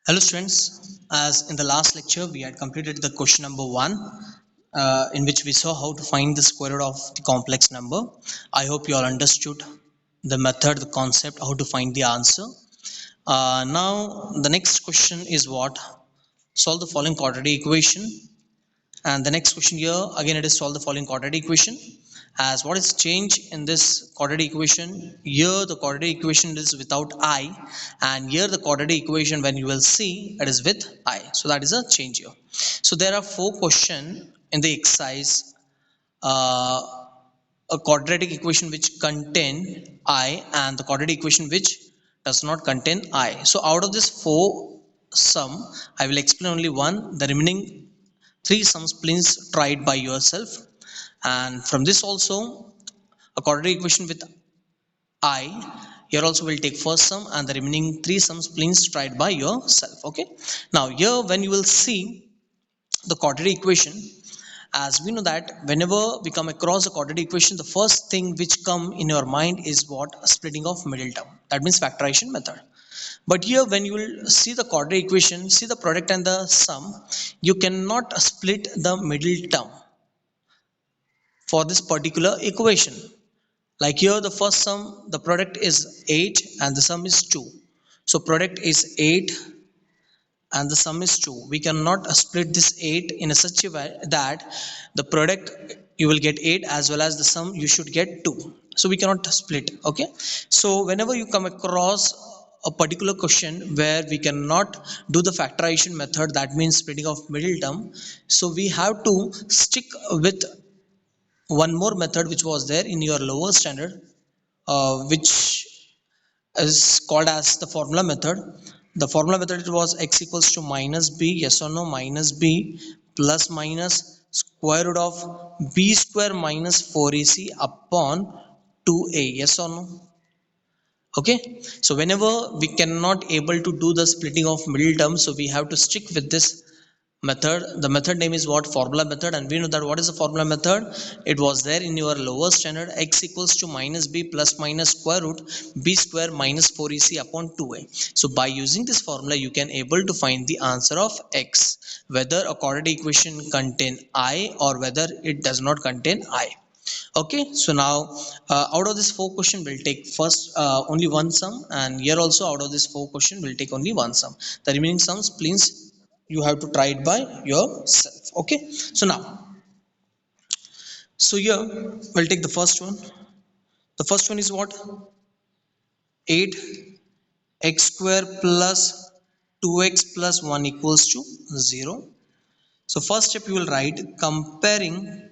Hello students, as in the last lecture we had completed the question number 1 in which we saw how to find the square root of the complex number. I hope you all understood the method, the concept, how to find the answer. Now the next question is what? Solve the following quadratic equation. And the next question here, again it is solve the following quadratic equation. As what is change in this quadratic equation? Here the quadratic equation is without I, and here the quadratic equation when you will see it is with I. So that is a change here. So there are 4 questions in the exercise. A quadratic equation which contain I and the quadratic equation which does not contain I. So out of this 4 sum, I will explain only one. The remaining 3 sums please try it by yourself. And from this also, a quadratic equation with I, here also will take first sum and the remaining 3 sums please try it by yourself. Okay. Now here when you will see the quadratic equation, as we know that whenever we come across a quadratic equation, the first thing which come in your mind is what? Splitting of middle term. That means factorization method. But here when you will see the quadratic equation, see the product and the sum, you cannot split the middle term for this particular equation. Like here the first sum, the product is 8 and the sum is 2. So product is 8 and the sum is 2. We cannot split this 8 in a such a way that the product you will get 8 as well as the sum you should get 2. So we cannot split. Okay. So whenever you come across a particular question where we cannot do the factorization method, that means splitting of middle term, so we have to stick with one more method which was there in your lower standard, which is called as the formula method. The formula method was x equals to minus b, yes or no, minus b plus minus square root of b square minus 4ac upon 2a, yes or no. Okay, so whenever we cannot able to do the splitting of middle term, so we have to stick with this method. The method name is what? Formula method. And we know that what is the formula method? It was there in your lower standard. X equals to minus b plus minus square root b square minus 4ac upon 2a. So by using this formula you can able to find the answer of x, whether a quadratic equation contain I or whether it does not contain I. Okay, so now out of this 4 question we'll take first only one sum, and here also out of this 4 question we'll take only one sum. The remaining sums please you have to try it by yourself. Okay, so now, so here we'll take the first one. The first one is what? 8 x square plus 2x plus 1 equals to 0. So first step you will write comparing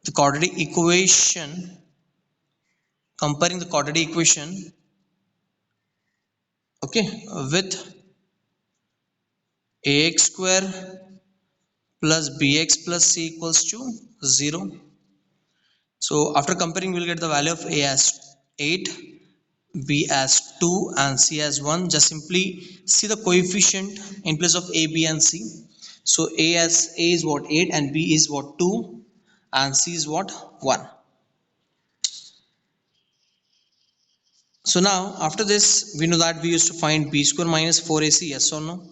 the quadratic equation, comparing the quadratic equation, okay, with ax square plus bx plus c equals to 0. So after comparing we'll get the value of a as 8, b as 2 and c as 1. Just simply see the coefficient in place of a, b and c. So a is what? 8 and b is what? 2 and c is what? 1. So now after this we know that we used to find b square minus 4ac, yes or no.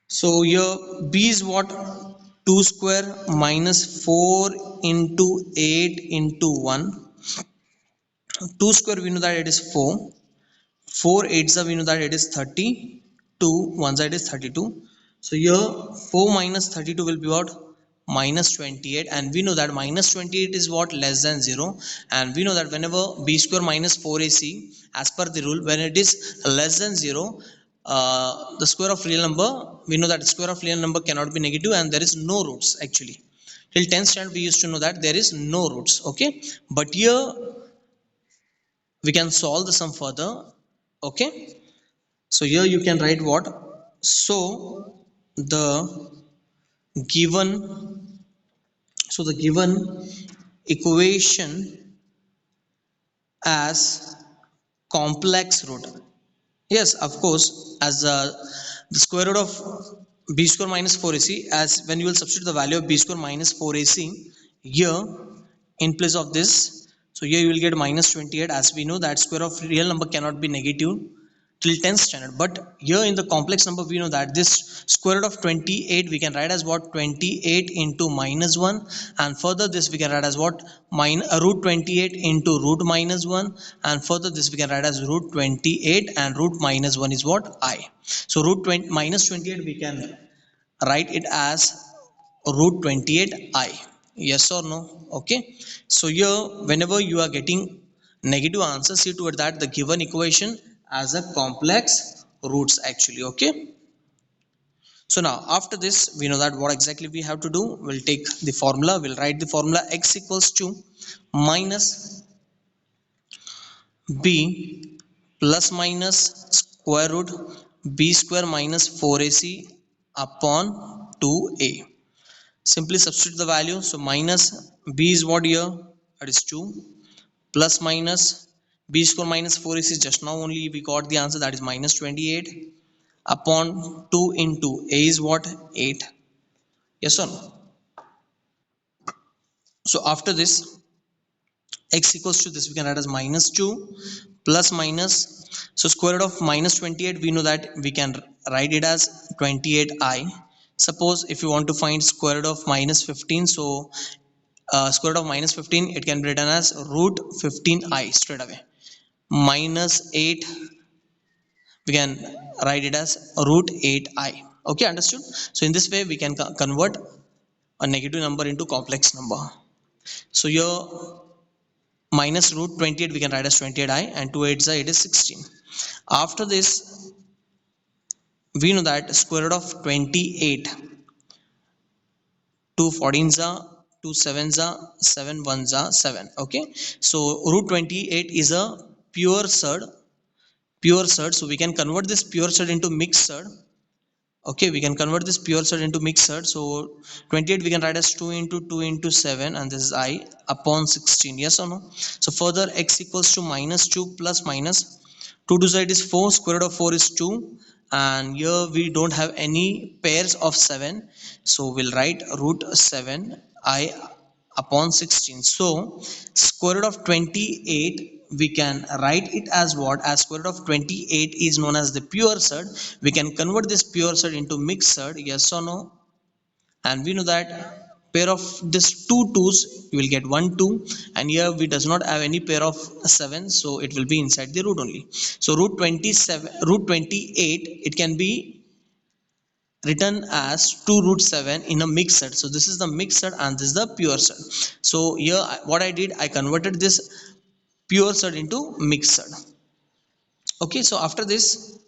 So here b is what? 2 square minus 4 into 8 into 1. 2 square we know that it is 4. 4 8s we know that it is 32. 1 side is 32. So here 4 minus 32 will be what? Minus 28, and we know that minus 28 is what? Less than 0. And we know that whenever b square minus 4ac, as per the rule, when it is less than 0, the square of real number, we know that the square of real number cannot be negative and there is no roots actually. Till 10th standard we used to know that there is no roots. Okay, but here we can solve the sum further. Okay, so here you can write what? So the given, so the given equation as complex root. Yes, of course, as the square root of b square minus 4ac, as when you will substitute the value of b square minus 4ac here in place of this, so here you will get minus 28. As we know that square of real number cannot be negative till 10th standard, but here in the complex number we know that this square root of 28 we can write as what, 28 into minus 1, and further this we can write as what, root 28 into root minus 1, and further this we can write as root 28 and root minus 1 is what, I. So root 20 minus 28 we can write it as root 28i. Yes or no? Okay, so here whenever you are getting negative answer, see toward that the given equation as a complex roots actually. Okay, so now after this we know that what exactly we have to do. We'll take the formula, we'll write the formula: x equals to minus b plus minus square root b square minus 4ac upon 2a. Simply substitute the value. So minus b is what here, that is 2, plus minus b square minus 4 is just now only we got the answer, that is minus 28 upon 2 into a is what, 8. Yes or no? So after this x equals to this we can write as minus 2 plus minus, so square root of minus 28 we know that we can write it as 28i. Suppose if you want to find square root of minus 15, so square root of minus 15 it can be written as root 15i straight away. Minus 8 we can write it as root 8i. Okay, understood? So in this way we can convert a negative number into complex number. So here minus root 28 we can write as 28i, and 2 8s it is 16. After this we know that square root of 28, 2 14s are 2 7s are 7 1s are 7. Okay, so root 28 is a pure surd, so we can convert this pure surd into mixed surd. Okay, we can convert this pure surd into mixed surd. So 28 we can write as 2 into 2 into 7, and this is I upon 16. Yes or no? So further x equals to minus 2 plus minus 2 to side is 4, square root of 4 is 2, and here we don't have any pairs of 7, so we'll write root 7 I upon 16. So square root of 28 we can write it as what, as square root of 28 is known as the pure surd. We can convert this pure surd into mixed surd. Yes or no? And we know that pair of this two twos you will get 1 2, and here we does not have any pair of 7, so it will be inside the root only. So root 27 root 28 it can be written as 2 root 7 in a mixed surd. So this is the mixed surd and this is the pure surd. So here what I did, I converted this pure surd into mixed surd. Okay, so after this,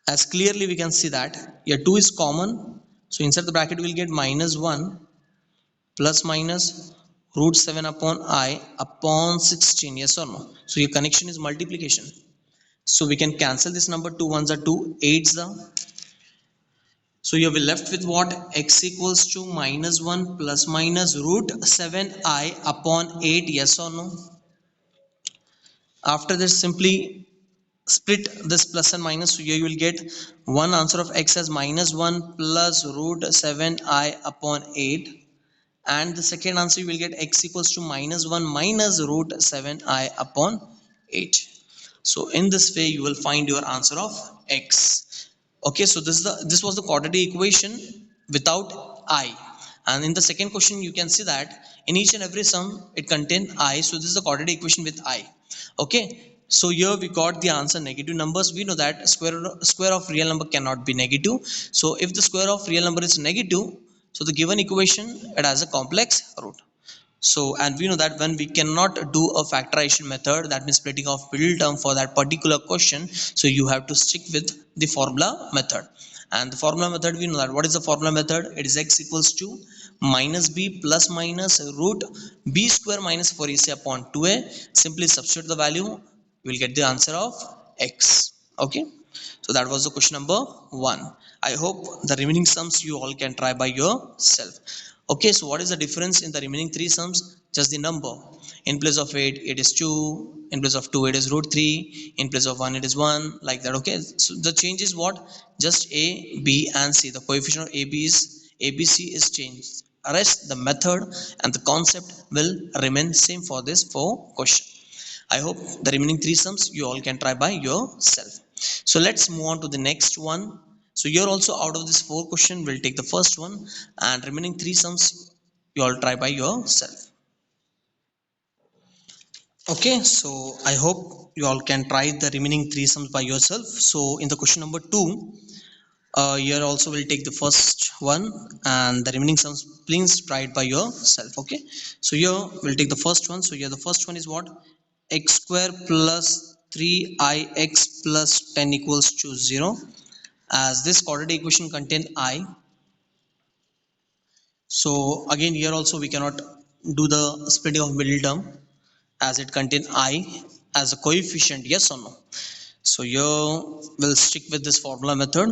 as clearly we can see that here 2 is common, so inside the bracket we'll get minus 1 plus minus root 7 upon I upon 16. Yes or no? So your connection is multiplication, so we can cancel this number. 2 ones are 2, 8s are, so you'll be left with what, x equals to minus 1 plus minus root 7i upon 8. Yes or no? After this simply split this plus and minus, so here you will get one answer of x as minus 1 plus root 7i upon 8, and the second answer you will get x equals to minus 1 minus root 7i upon 8. So in this way you will find your answer of x. Okay, so this was the quadratic equation without I, and in the second question you can see that in each and every sum it contains I, so this is the quadratic equation with I. Okay, so here we got the answer negative numbers. We know that square of real number cannot be negative, so if the square of real number is negative, so the given equation it has a complex root. So, and we know that when we cannot do a factorization method, that means splitting of middle term for that particular question, so you have to stick with the formula method. And the formula method, we know that what is the formula method? It is x equals to minus b plus minus root b square minus 4ac upon 2a. Simply substitute the value, you will get the answer of x. Okay, so that was the question number 1. I hope the remaining sums you all can try by yourself. Okay, so what is the difference in the remaining 3 sums? Just the number. In place of 8 it is 2, in place of 2 it is root 3, in place of 1 it is 1, like that. Okay, so the change is what? Just a, b and c. The coefficient of a, b, c is changed, Rest the method and the concept will remain same for this four question. I hope the remaining three sums you all can try by yourself. So let's move on to the next one. So here also out of this four question we'll take the first one, and remaining three sums you all try by yourself. Okay, so I hope you all can try the remaining three sums by yourself. So in the question number two, here also we'll take the first one, and the remaining sums please try it by yourself. Okay, so here we'll take the first one. So here the first one is what? X square plus 3ix plus 10 equals to 0. As this quadratic equation contain I, so again here also we cannot do the splitting of middle term as it contain I as a coefficient, yes or no. So here we'll stick with this formula method.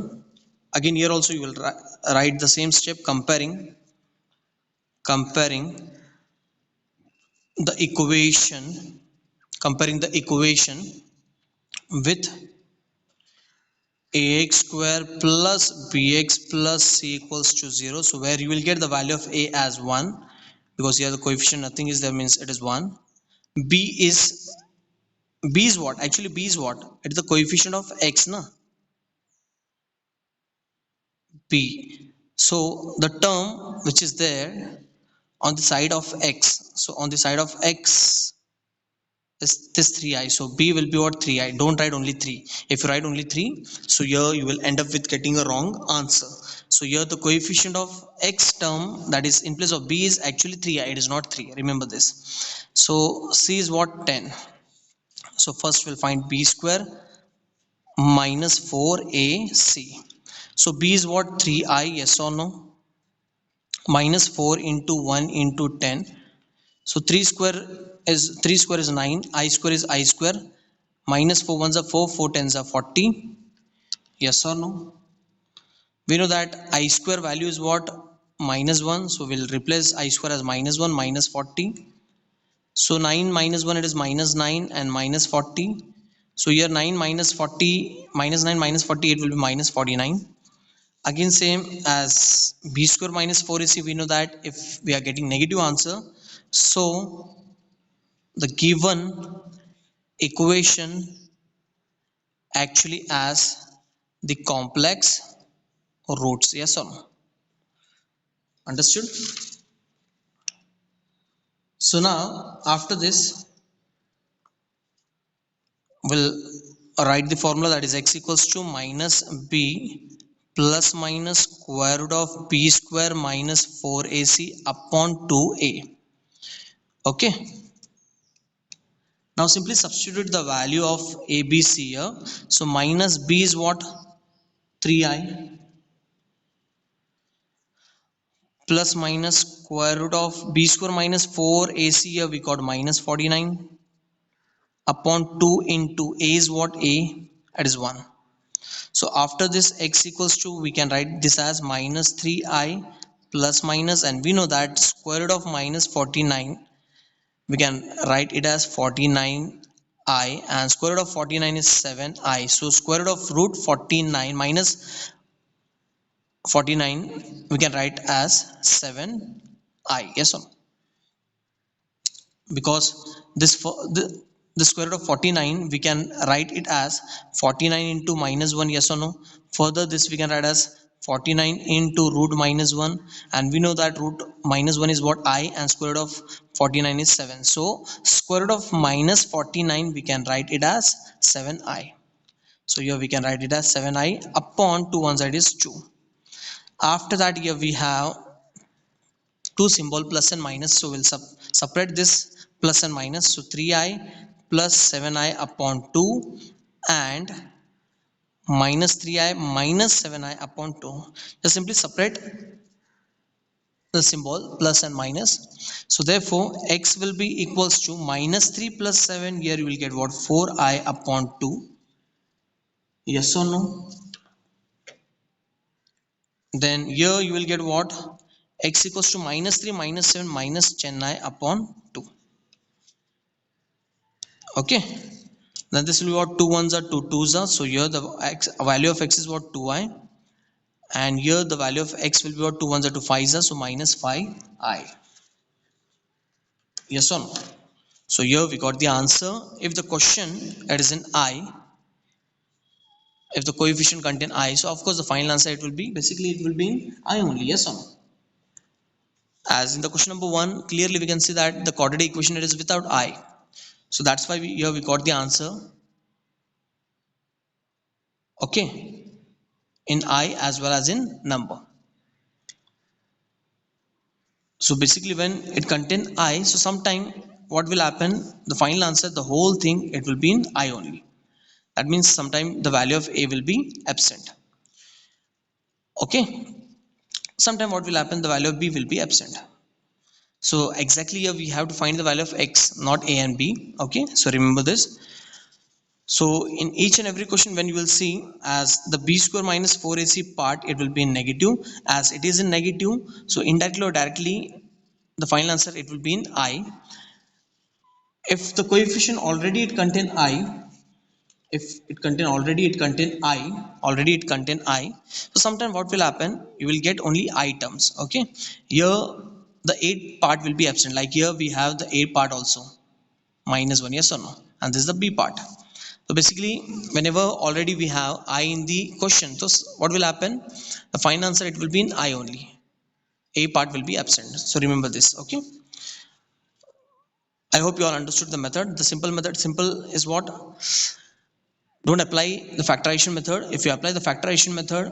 Again here also you will write the same step, comparing the equation with ax square plus bx plus c equals to 0. So where you will get the value of a as 1, because here the coefficient nothing is there, means it is 1. b is b is what? Actually b is what? It is the coefficient of x, na? B. So the term which is there on the side of x, so on the side of x is this 3i, so b will be what? 3i. Don't write only 3. If you write only 3, so here you will end up with getting a wrong answer. So here the coefficient of x term that is in place of b is actually 3i, it is not 3, remember this. So c is what? 10. So first we'll find b square minus 4ac. So b is what? 3i, yes or no? Minus 4 into 1 into 10. So 3 square is 9, I square is I square, minus 4 ones are 4, 4 tens are 40, yes or no. We know that I square value is what? Minus 1, so we'll replace I square as minus 1, minus 40. So 9 minus 1, it is minus 9 and minus 40. So here 9 minus 40, minus 9 minus 40, it will be minus 49. Again same as b square minus 4ac, we know that if we are getting negative answer, so the given equation actually has the complex roots, yes or no. Understood? So now after this we'll write the formula, that is x equals to minus b plus minus square root of b square minus 4ac upon 2a. Okay, now simply substitute the value of abc here. So minus b is what? 3i plus minus square root of b square minus 4ac, here we got minus 49 upon 2 into a is what? A, it is 1. So after this x equals to, we can write this as minus 3i plus minus, and we know that square root of minus 49, we can write it as 49i, and square root of 49 is 7i. So square root of root 49 minus 49 we can write as 7i, yes or no? Because this for the square root of 49 we can write it as 49 into minus 1, yes or no. Further this we can write as 49 into root minus 1, and we know that root minus 1 is what? I, and square root of 49 is 7. So square root of minus 49 we can write it as 7i. So here we can write it as 7i upon 2, one side is 2. After that here we have two symbol plus and minus, so we'll separate this plus and minus. So 3i plus 7i upon 2 and minus 3i minus 7i upon 2. Just simply separate the symbol plus and minus. So therefore x will be equals to minus 3 plus 7, here you will get what? 4i upon 2, yes or no. Then here you will get what? X equals to minus 3 minus 7 minus 10i upon 2. Okay, then this will be what? 2 ones are 2 twos are, so here the value of x is what? 2i, and here the value of x will be what? 2 ones are 2 5s are, so minus 5i. Yes or no? So here we got the answer. If the question it is in I, if the coefficient contain I, so of course the final answer it will be basically it will be in I only. Yes or no? As in the question number 1, clearly we can see that the quadratic equation it is without I. So that's why here we got the answer. Okay, in I as well as in number. So basically when it contain I, so sometime what will happen, the final answer, the whole thing it will be in I only. That means sometime the value of A will be absent. Okay, sometime what will happen, the value of B will be absent. So exactly here we have to find the value of X, not A and B. Okay, so remember this. So in each and every question when you will see as the b square minus 4ac part, it will be in negative. As it is in negative, so indirectly or directly the final answer it will be in I. If the coefficient already it contain I, if it contain already it contain I, so sometime what will happen, you will get only I terms. Okay, here the A part will be absent, like here we have the A part also minus 1, yes or no, and this is the B part. So basically whenever already we have I in the question, so what will happen, the final answer it will be in I only, A part will be absent. So remember this. Okay, I hope you all understood the method. The simple method, simple is what, don't apply the factorization method. If you apply the factorization method,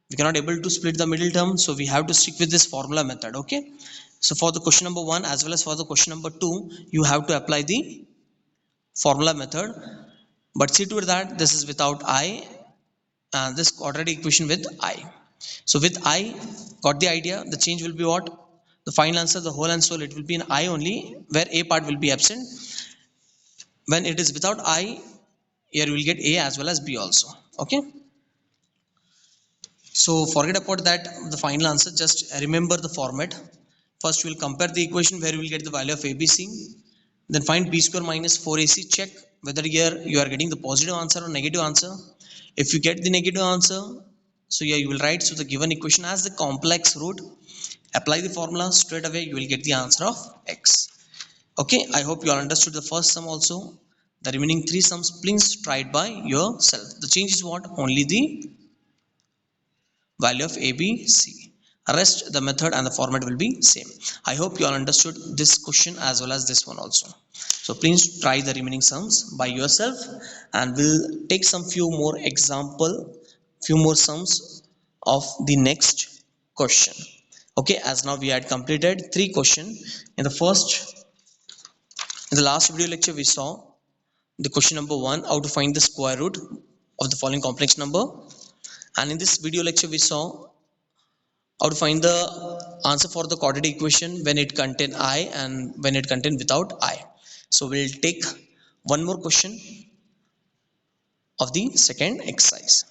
we cannot able to split the middle term, so we have to stick with this formula method. Okay, so for the question number 1 as well as for the question number 2, you have to apply the formula method, but see to it that this is without I and this quadratic equation with I. So with I, got the idea, the change will be what, the final answer, the whole and soul, it will be in I only, where A part will be absent. When it is without I, here you will get A as well as B also. Okay, so forget about that, the final answer, just remember the format. First you will compare the equation where you will get the value of ABC, then find b square minus 4ac, check whether here you are getting the positive answer or negative answer. If you get the negative answer, so here you will write, so the given equation has the complex root, apply the formula, straight away you will get the answer of X. Okay, I hope you all understood the first sum also. The remaining 3 sums please try it by yourself. The change is what, only the value of A, B, C. Rest the method and the format will be same. I hope you all understood this question as well as this one also. So please try the remaining sums by yourself, and we'll take some few more sums of the next question. Okay, as now we had completed 3 questions. In the last video lecture we saw the question number 1, how to find the square root of the following complex number, and in this video lecture we saw how to find the answer for the quadratic equation when it contain I and when it contain without I. So we'll take one more question of the second exercise.